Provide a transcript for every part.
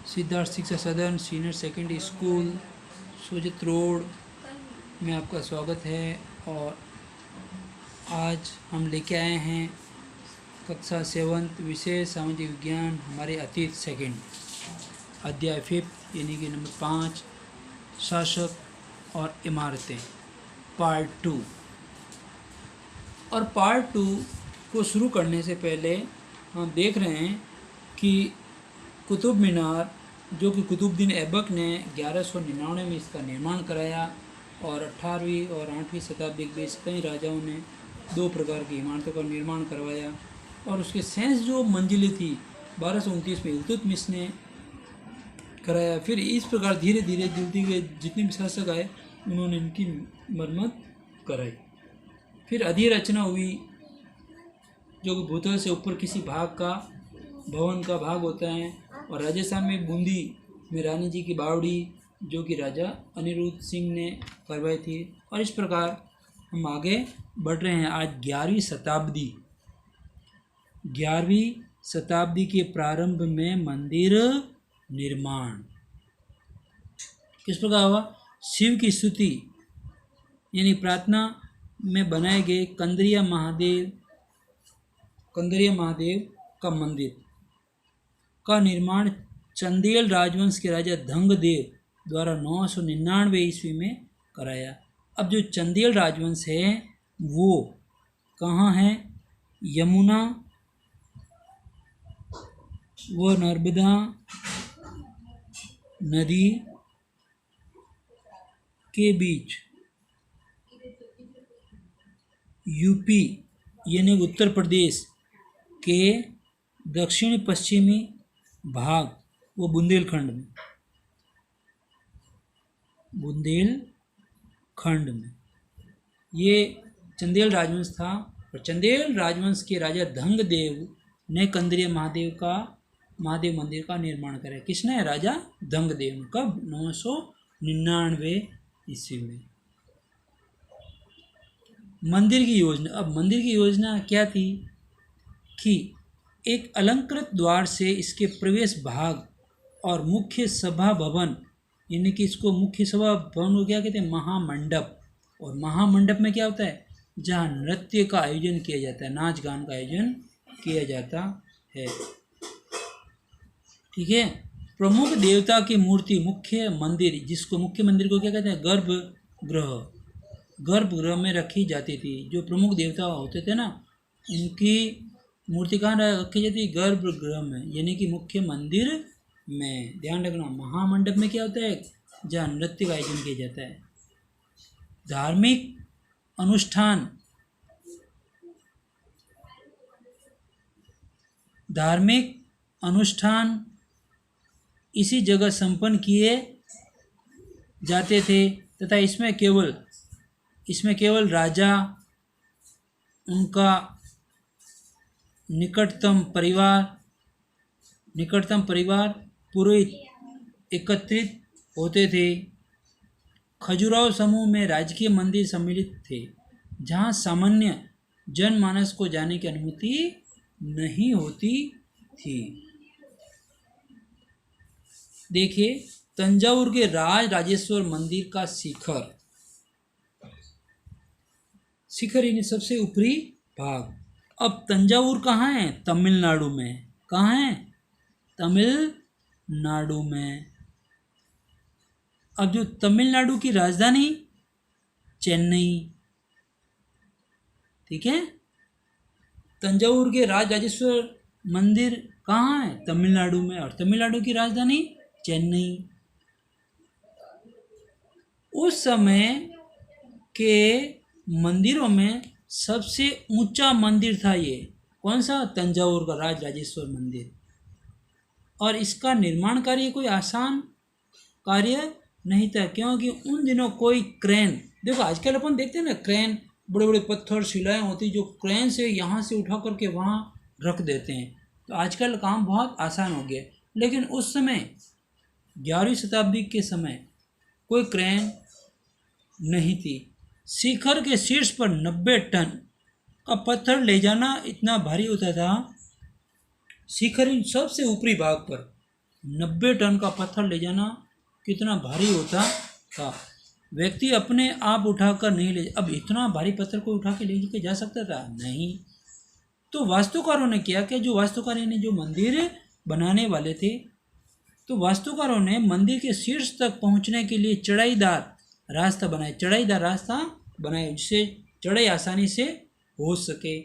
सिद्धार्थ शिक्षा सदन senior secondary school Sojat road में आपका स्वागत है। और आज हम लेके आए हैं कक्षा 7 विषय सामाजिक विज्ञान हमारे अतीत सेकंड अध्याय 5 यानी कि नंबर 5 शासक और इमारतें पार्ट 2। और पार्ट 2 को शुरू करने से पहले हम देख रहे हैं कि कुतुब मीनार जो कि कुतुबुद्दीन ऐबक ने 1199 में इसका निर्माण कराया और 18वीं और 8वीं शताब्दी के बीच कई राजाओं ने 2 प्रकार की इमारतों का निर्माण करवाया। और उसके सेंस जो मंजिलें थी 1229 में इल्तुतमिश ने कराया। फिर इस प्रकार धीरे धीरे जल्दी के जितने भी शासक आए उन्होंने इनकी मरम्मत कराई। फिर अधिरचना हुई जो कि भूतल से ऊपर किसी भाग का भवन का भाग होता है। और राजस्थान में बूंदी में रानी जी की बावड़ी जो कि राजा अनिरुद्ध सिंह ने करवाई थी। और इस प्रकार हम आगे बढ़ रहे हैं। आज 11वीं शताब्दी के प्रारंभ में मंदिर निर्माण किस प्रकार हुआ। शिव की स्तुति यानी प्रार्थना में बनाए गए कंदरिया महादेव का मंदिर का निर्माण चंदेल राजवंश के राजा धंगदेव द्वारा 999 ईस्वी में कराया। अब जो चंदेल राजवंश है वो कहाँ है? यमुना व नर्मदा नदी के बीच यूपी यानी उत्तर प्रदेश के दक्षिण पश्चिमी भाग वो बुंदेलखंड में ये चंदेल राजवंश था। और चंदेल राजवंश के राजा धंगदेव ने कंदरिया महादेव मंदिर का निर्माण कराया। किसने? राजा धंगदेव ने। कब? 999 ईस्वी में। मंदिर की योजना। अब मंदिर की योजना क्या थी कि एक अलंकृत द्वार से इसके प्रवेश भाग और मुख्य सभा भवन यानी कि इसको मुख्य सभा भवन को क्या कहते हैं? महामंडप। और महामंडप में क्या होता है? जहाँ नृत्य का आयोजन किया जाता है, नाच गान का आयोजन किया जाता है। ठीक है। प्रमुख देवता की मूर्ति मुख्य मंदिर को क्या कहते हैं? गर्भगृह में रखी जाती थी। जो प्रमुख देवता होते थे ना उनकी मूर्ति कहाँ रखी जाती है? गर्भगृह में यानी कि मुख्य मंदिर में। ध्यान रखना, महामंडप में क्या होता है? जहाँ नृत्य का आयोजन किया जाता है। धार्मिक अनुष्ठान इसी जगह संपन्न किए जाते थे तथा इसमें केवल राजा, उनका निकटतम परिवार पुरोहित एकत्रित होते थे। खजुराहो समूह में राजकीय मंदिर सम्मिलित थे जहां सामान्य जनमानस को जाने की अनुमति नहीं होती थी। देखिए, तंजावुर के राजेश्वर मंदिर का शिखर यानी सबसे ऊपरी भाग। अब तंजावुर कहाँ है? तमिलनाडु में। कहाँ है? तमिलनाडु में। अब जो तमिलनाडु की राजधानी चेन्नई। ठीक है। तंजावुर के राजेश्वर मंदिर कहाँ है? तमिलनाडु में। और तमिलनाडु की राजधानी चेन्नई। उस समय के मंदिरों में सबसे ऊंचा मंदिर था ये। कौन सा? तंजावुर का राजेश्वर मंदिर। और इसका निर्माण कार्य कोई आसान कार्य नहीं था क्योंकि उन दिनों कोई क्रेन, देखो आजकल अपन देखते हैं ना क्रेन, बड़े बड़े पत्थर शिलाएं होती जो क्रेन से यहाँ से उठा करके वहाँ रख देते हैं। तो आजकल काम बहुत आसान हो गया। लेकिन उस समय 11वीं शताब्दी के समय कोई क्रेन नहीं थी। शिखर के शीर्ष पर 90 टन का पत्थर ले जाना इतना भारी होता था। शिखर इन सबसे ऊपरी भाग पर 90 टन का पत्थर ले जाना कितना भारी होता था। व्यक्ति अपने आप उठाकर नहीं ले, अब इतना भारी पत्थर को उठा के ले के जा सकता था? नहीं। तो वास्तुकारों ने किया कि जो वास्तुकार ने जो मंदिर बनाने वाले थे, तो वास्तुकारों ने मंदिर के शीर्ष तक पहुंचने के लिए चढ़ाईदार रास्ता बनाए जिससे चढ़ाई आसानी से हो सके।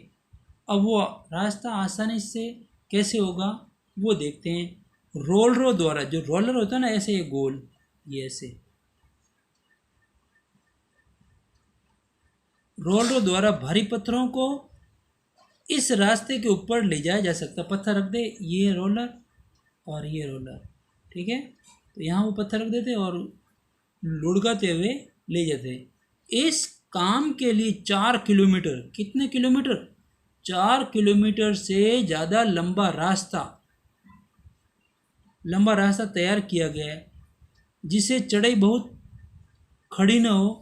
अब वो रास्ता आसानी से कैसे होगा वो देखते हैं। रोलरों द्वारा, जो रोलर होता है ना ऐसे, ये गोल, ये ऐसे रोलरों द्वारा भारी पत्थरों को इस रास्ते के ऊपर ले जाया जा सकता। पत्थर रख दे, ये रोलर और ये रोलर, ठीक है। तो यहाँ वो पत्थर रख देते और लुढ़काते हुए ले जाते। इस काम के लिए 4 किलोमीटर, कितने किलोमीटर? 4 किलोमीटर से ज़्यादा लंबा रास्ता तैयार किया गया है, जिससे चढ़ाई बहुत खड़ी न हो,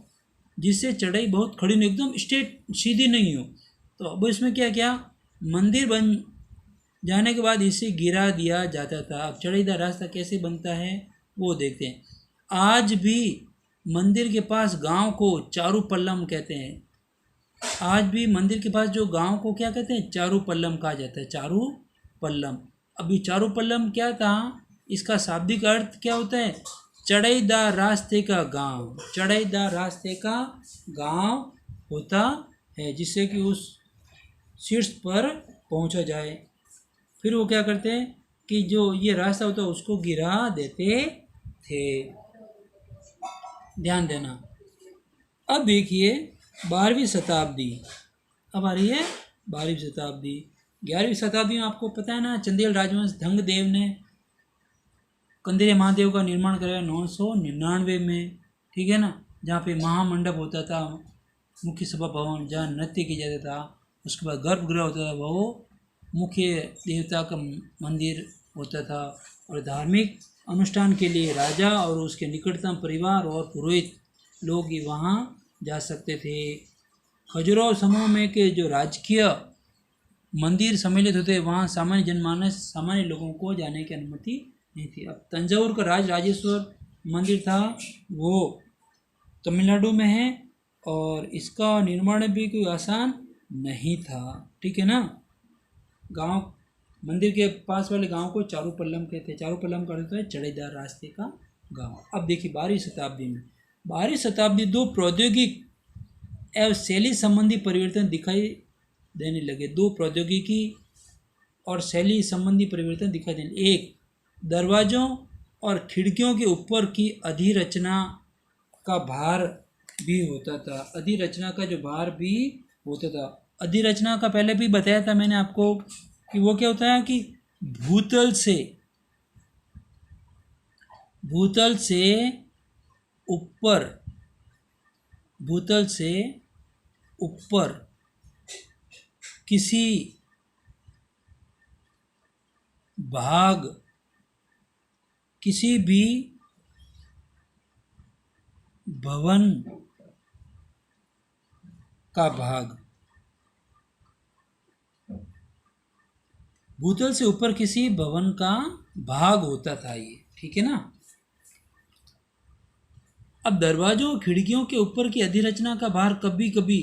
एकदम स्ट्रेट सीधी नहीं हो। तो अब इसमें क्या मंदिर बन जाने के बाद इसे गिरा दिया जाता था। अब चढ़ाईदार रास्ता कैसे बनता है वो देखते हैं। आज भी मंदिर के पास गांव को चारूपल्लम कहते हैं। आज भी मंदिर के पास जो गांव को क्या कहते हैं? चारूपल्लम कहा जाता है, चारूपल्लम। अभी चारूपल्लम क्या था? इसका शाब्दिक अर्थ क्या होता है? चढ़ाईदार रास्ते का गांव। चढ़ाईदार रास्ते का गांव होता है, जिससे कि उस शीर्ष पर पहुंचा जाए। फिर वो क्या करते हैं कि जो ये रास्ता होता है उसको गिरा देते थे। ध्यान देना। अब देखिए 12वीं शताब्दी, अब आ रही है 12वीं शताब्दी। 11वीं शताब्दी में आपको पता है ना, चंदेल राजवंश धंगदेव ने कंदेरी महादेव का निर्माण कराया 999 में, ठीक है ना, जहाँ पे महामंडप होता था, मुख्य सभा भवन जहाँ नृत्य किया जाता था, उसके बाद गर्भगृह होता था, वो मुख्य देवता का मंदिर होता था, और धार्मिक अनुष्ठान के लिए राजा और उसके निकटतम परिवार और पुरोहित लोग ही वहाँ जा सकते थे। खजुराहो समूह में के जो राजकीय मंदिर सम्मिलित होते वहाँ सामान्य जनमानस, सामान्य लोगों को जाने की अनुमति नहीं थी। अब तंजावुर का राजराजेश्वर मंदिर था, वो तमिलनाडु में है, और इसका निर्माण भी कोई आसान नहीं था, ठीक है ना। गांव, मंदिर के पास वाले गांव को चारूपल्लम कहते हैं। चारूपल्लम का अर्थ है चढ़ाईदार रास्ते का गांव। अब देखिए 12वीं शताब्दी में, 12वीं शताब्दी दो प्रौद्योगिक एवं शैली संबंधी परिवर्तन दिखाई देने लगे। दो प्रौद्योगिकी और शैली संबंधी परिवर्तन दिखाई देने। एक, दरवाज़ों और खिड़कियों के ऊपर की अधिरचना का भार भी होता था। अधिरचना का जो भार भी होता था। अधिरचना का पहले भी बताया था मैंने आपको कि वो क्या होता है कि भूतल से ऊपर किसी भी भवन का भाग, भूतल से ऊपर किसी भवन का भाग होता था ये, ठीक है ना। अब दरवाजों खिड़कियों के ऊपर की अधिरचना का भार कभी कभी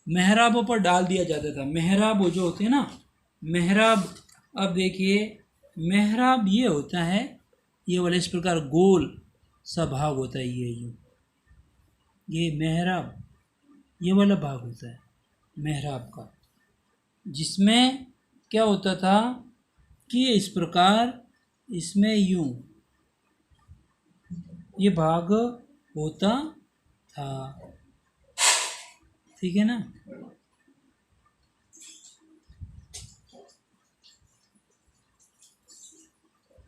मेहराबों पर डाल दिया जाता था। मेहराब जो होते हैं ना, मेहराब, अब देखिए मेहराब ये होता है, ये वाला इस प्रकार गोल सा भाग होता है, ये मेहराब, ये वाला भाग होता है मेहराब का, जिसमें क्या होता था कि इस प्रकार इसमें यूं ये भाग होता था, ठीक है ना।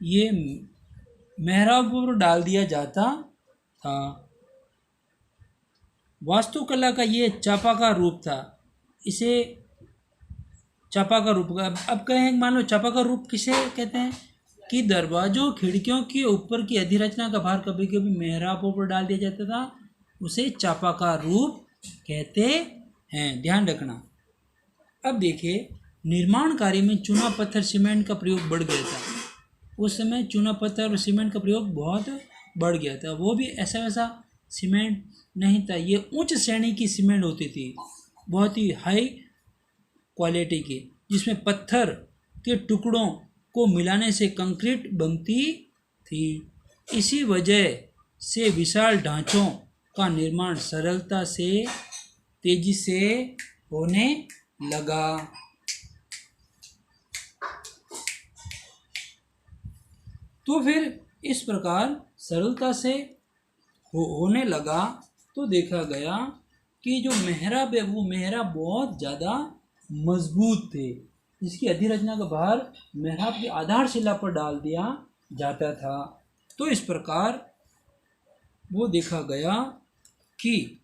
ये मेहराब पर डाल दिया जाता था। वास्तुकला का ये चापाकार रूप था। इसे चापाकार रूप का, अब कहें मान लो चापाकार रूप किसे कहते हैं कि दरवाजों खिड़कियों के ऊपर की अधिरचना का भार कभी कभी मेहराबों पर डाल दिया जाता था, उसे चापाकार रूप कहते हैं, ध्यान रखना। अब देखिए निर्माण कार्य में चूना पत्थर सीमेंट का प्रयोग बढ़ गया था। उस समय चूना पत्थर और सीमेंट का प्रयोग बहुत बढ़ गया था। वो भी ऐसा वैसा सीमेंट नहीं था, ये उच्च श्रेणी की सीमेंट होती थी, बहुत ही हाई क्वालिटी की, जिसमें पत्थर के टुकड़ों को मिलाने से कंक्रीट बनती थी। इसी वजह से विशाल ढांचों का निर्माण सरलता से तेजी से होने लगा। तो फिर इस प्रकार सरलता से होने लगा, तो देखा गया कि जो मेहराब है वो मेहराब बहुत ज़्यादा मजबूत थे, जिसकी अधिरचना का भार मेहराब की आधारशिला पर डाल दिया जाता था। तो इस प्रकार वो देखा गया कि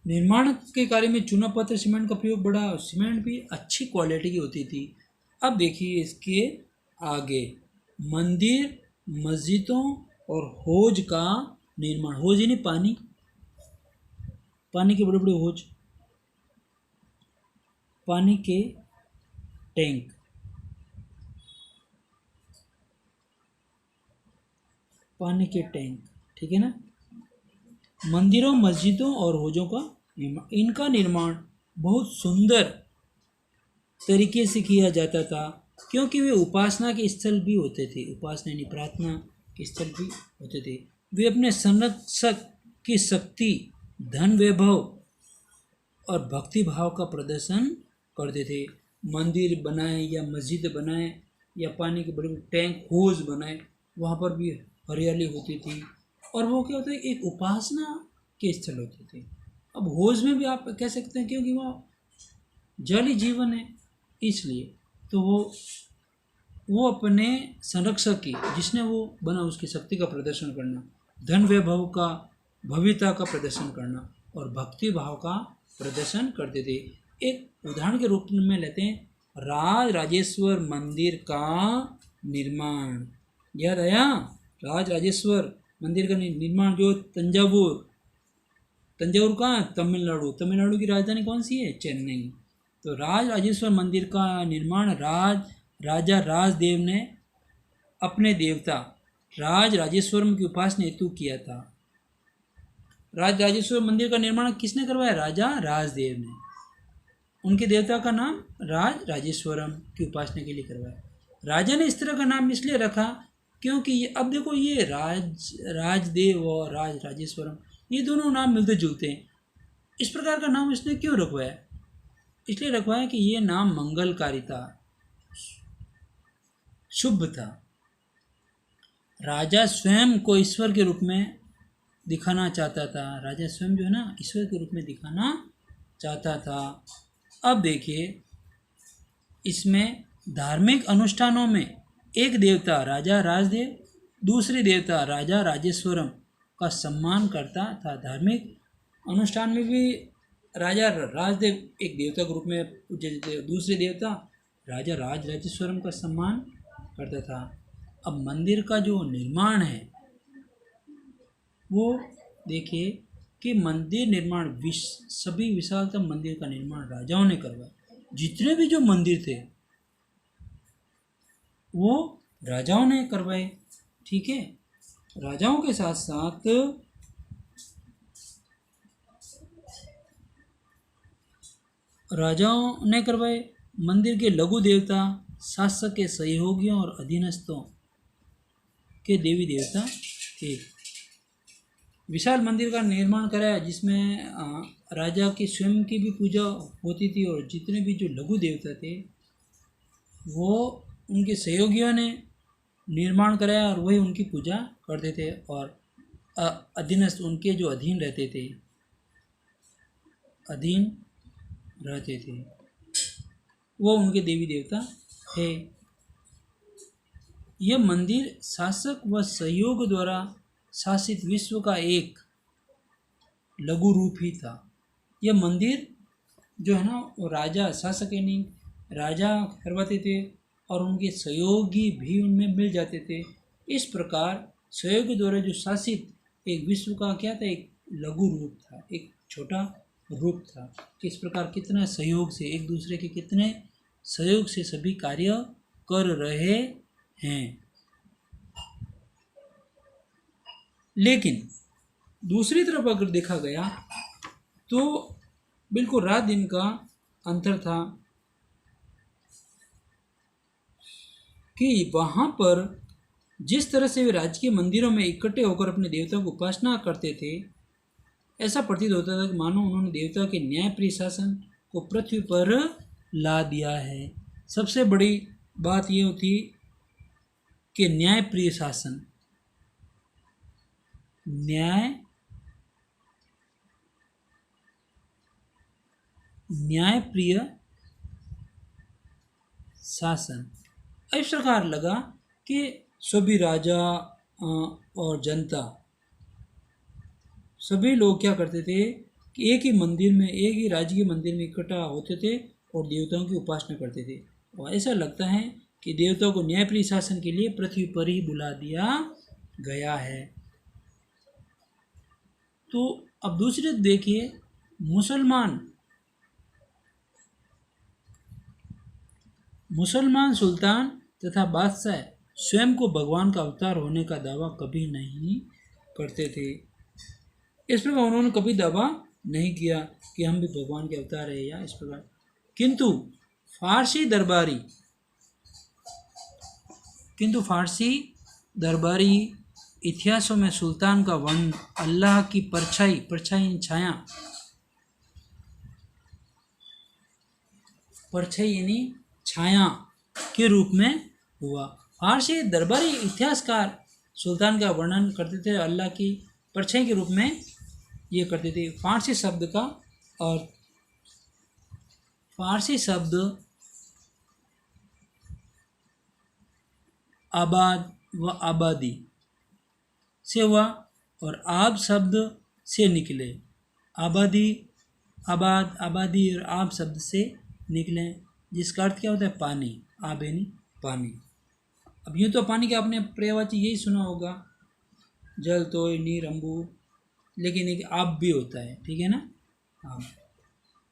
निर्माण के कार्य में चूना पत्थर सीमेंट का प्रयोग बढ़ा, सीमेंट भी अच्छी क्वालिटी की होती थी। अब देखिए इसके आगे, मंदिर, मस्जिदों और हौज का निर्माण। हौज यानी पानी, पानी के बड़े बड़े हौज, पानी के टैंक, पानी के टैंक, ठीक है ना। मंदिरों, मस्जिदों और हौजों का निर्माण, इनका निर्माण बहुत सुंदर तरीके से किया जाता था, क्योंकि वे उपासना के स्थल भी होते थे, उपासना यानी प्रार्थना के स्थल भी होते थे। वे अपने संरक्षक की शक्ति, धन, वैभव और भक्ति भाव का प्रदर्शन करते थे। मंदिर बनाए या मस्जिद बनाए या पानी के बड़े बड़े टैंक, हौज बनाए, वहाँ पर भी हरियाली होती थी, और वो क्या होता है, एक उपासना के स्थल होते थे। अब हौज में भी आप कह सकते हैं, क्योंकि वह जल ही जीवन है, इसलिए तो वो अपने संरक्षक की, जिसने वो बना, उसकी शक्ति का प्रदर्शन करना, धन वैभव का, भव्यता का प्रदर्शन करना और भक्ति भाव का प्रदर्शन करते थे। एक उदाहरण के रूप में लेते हैं, राज राजेश्वर मंदिर का निर्माण। याद आया? राज राजेश्वर मंदिर का निर्माण जो तंजावुर कहाँ है? तमिलनाडु। तमिलनाडु की राजधानी कौन सी है? चेन्नई। तो राज राजेश्वर मंदिर का निर्माण राजा राजदेव ने अपने देवता राज राजेश्वरम की उपासना हेतु किया था। राज राजेश्वर मंदिर का निर्माण किसने करवाया? राजा राजदेव ने। उनके देवता का नाम राज राजेश्वरम की उपासना के लिए करवाया। राजा ने इस तरह का नाम इसलिए रखा क्योंकि ये, अब देखो, ये राजदेव और राज राजेश्वरम, ये दोनों नाम मिलते जुलते हैं। इस प्रकार का नाम इसने क्यों रखवाया? इसलिए रखवाया कि ये नाम मंगलकारी था, शुभ था। राजा स्वयं को ईश्वर के रूप में दिखाना चाहता था। राजा स्वयं जो है ना, ईश्वर के रूप में दिखाना चाहता था। अब देखिए, इसमें धार्मिक अनुष्ठानों में एक देवता राजा राजदेव, दूसरे देवता राजा राजेश्वरम का सम्मान करता था। धार्मिक अनुष्ठान में भी राजा राजदेव एक देवता के रूप में पूजे जाते, दूसरे देवता राजा राज राजेश्वरम का सम्मान करता था। अब मंदिर का जो निर्माण है वो देखिए कि मंदिर निर्माण सभी विशालतम मंदिर का निर्माण राजाओं ने करवाया। जितने भी जो मंदिर थे वो राजाओं ने करवाए, ठीक है। राजाओं के साथ साथ राजाओं ने करवाए। मंदिर के लघु देवता शासक के सहयोगियों और अधीनस्थों के देवी देवता थे। विशाल मंदिर का निर्माण कराया, जिसमें राजा की स्वयं की भी पूजा होती थी, और जितने भी जो लघु देवता थे वो उनके सहयोगियों ने निर्माण कराया और वही उनकी पूजा करते थे, और अधीनस्थ उनके जो अधीन रहते थे वो उनके देवी देवता थे। यह मंदिर शासक व सहयोग द्वारा शासित विश्व का एक लघु रूप ही था। यह मंदिर जो है ना, वो राजा, शासक यानी राजा करवाते थे और उनके सहयोगी भी उनमें मिल जाते थे। इस प्रकार सहयोग द्वारा जो शासित एक विश्व का क्या था, एक लघु रूप था, एक छोटा रूप था। किस प्रकार कितना सहयोग से एक दूसरे के कितने सहयोग से सभी कार्य कर रहे हैं। लेकिन दूसरी तरफ अगर देखा गया तो बिल्कुल रात दिन का अंतर था कि वहाँ पर जिस तरह से वे राजकीय मंदिरों में इकट्ठे होकर अपने देवताओं की उपासना करते थे, ऐसा प्रतीत होता था कि मानो उन्होंने देवता के न्यायप्रिय शासन को पृथ्वी पर ला दिया है। सबसे बड़ी बात ये होती कि न्यायप्रिय शासन, न्यायप्रिय शासन। इस प्रकार लगा कि सभी राजा और जनता, सभी लोग क्या करते थे कि एक ही मंदिर में, एक ही राज्य के मंदिर में इकट्ठा होते थे और देवताओं की उपासना करते थे। और ऐसा लगता है कि देवताओं को न्यायप्रिय शासन के लिए पृथ्वी पर ही बुला दिया गया है। तो अब दूसरी देखिए, मुसलमान सुल्तान तथा बादशाह स्वयं को भगवान का अवतार होने का दावा कभी नहीं करते थे। इस प्रकार उन्होंने कभी दावा नहीं किया कि हम भी भगवान के अवतार है या इस प्रकार। किंतु फारसी दरबारी इतिहासों में सुल्तान का वर्णन अल्लाह की परछाई यानी छाया के रूप में हुआ। फारसी दरबारी इतिहासकार सुल्तान का वर्णन करते थे अल्लाह की परछाई के रूप में ये करते थे। फारसी शब्द आबाद व आबादी से हुआ और आब शब्द से निकले। आबादी और आब शब्द से निकले, जिसका अर्थ क्या होता है? पानी। आब यानी पानी। अब यूँ तो पानी का आपने पर्यायवाची यही सुना होगा, जल, तोय, नीर, अम्बु, लेकिन एक आब भी होता है, ठीक है ना। हाँ,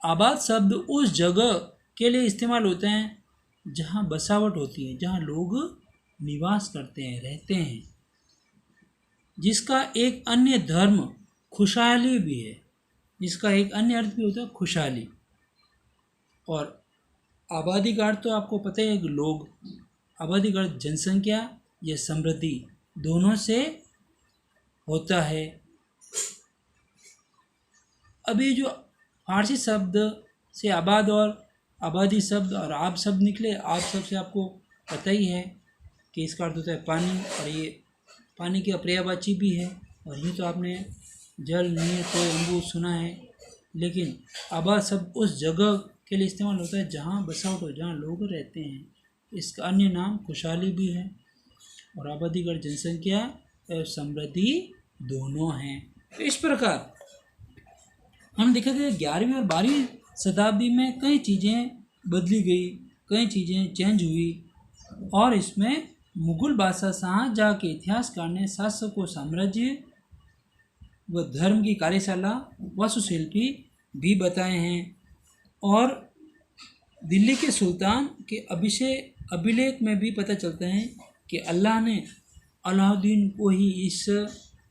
आबाद शब्द उस जगह के लिए इस्तेमाल होते हैं जहाँ बसावट होती है, जहाँ लोग निवास करते हैं, रहते हैं, जिसका एक अन्य धर्म खुशहाली भी है, जिसका एक अन्य अर्थ भी होता है खुशहाली। और आबादी का अर्थ तो आपको पता है कि लोग, आबादी का अर्थ जनसंख्या या समृद्धि दोनों से होता है। अभी जो फारसी शब्द से आबाद और आबादी शब्द और आब शब्द निकले, आब शब्द से आपको पता ही है कि इसका अर्थ होता है पानी, और ये पानी की पर्यायवाची भी है। और ये तो आपने जल, नीर, तोय, अम्बु सुना है। लेकिन आबाद शब्द उस जगह के लिए इस्तेमाल होता है जहाँ बसावट हो, जहाँ लोग रहते हैं। इसका अन्य नाम खुशहाली भी है। और आबादी का जनसंख्या और समृद्धि दोनों हैं। इस प्रकार हम देखा कि 11वीं और 12वीं शताब्दी में कई चीज़ें बदली गई, कई चीज़ें चेंज हुई। और इसमें मुगल बादशाह शाहजहाँ के इतिहासकार ने शासकों, साम्राज्य व धर्म की कार्यशाला, वास्तुशिल्पी भी बताए हैं। और दिल्ली के सुल्तान के अभिलेख में भी पता चलता है कि अल्लाह ने अलाउद्दीन को ही इस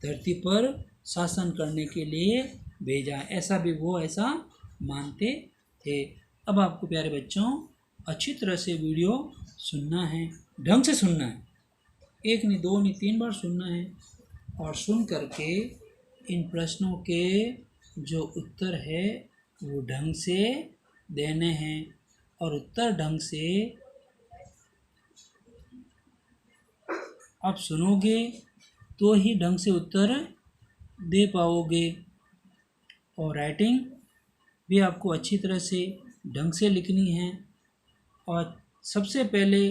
धरती पर शासन करने के लिए भेजा, ऐसा भी वो ऐसा मानते थे। अब आपको प्यारे बच्चों अच्छी तरह से वीडियो सुनना है, ढंग से सुनना है, एक नहीं, दो नहीं, 3 बार सुनना है। और सुन करके इन प्रश्नों के जो उत्तर है वो ढंग से देने हैं। और उत्तर ढंग से आप सुनोगे तो ही ढंग से उत्तर दे पाओगे। और राइटिंग भी आपको अच्छी तरह से ढंग से लिखनी है। और सबसे पहले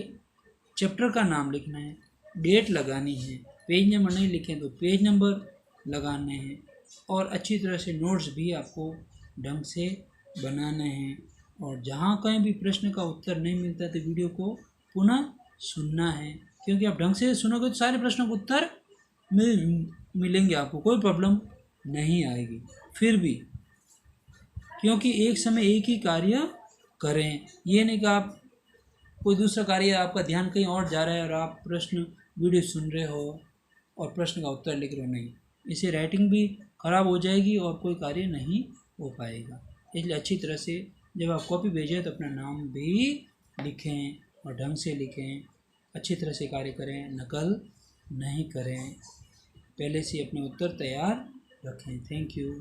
चैप्टर का नाम लिखना है, डेट लगानी है, पेज नंबर नहीं लिखें तो पेज नंबर लगाने हैं। और अच्छी तरह से नोट्स भी आपको ढंग से बनाने हैं। और जहाँ कहीं भी प्रश्न का उत्तर नहीं मिलता तो वीडियो को पुनः सुनना है, क्योंकि आप ढंग से सुनोगे तो सारे प्रश्नों का उत्तर मिलेंगे, आपको कोई प्रॉब्लम नहीं आएगी। फिर भी क्योंकि एक समय एक ही कार्य करें, ये नहीं कि आप कोई दूसरा कार्य, आपका ध्यान कहीं और जा रहा है और आप प्रश्न वीडियो सुन रहे हो और प्रश्न का उत्तर लिख रहे हो, नहीं, इससे राइटिंग भी ख़राब हो जाएगी और कोई कार्य नहीं हो पाएगा। इसलिए अच्छी तरह से जब आप कॉपी भेजें तो अपना नाम भी लिखें और ढंग से लिखें, अच्छी तरह से कार्य करें, नकल नहीं करें, पहले से अपने उत्तर तैयार रखें। Thank you.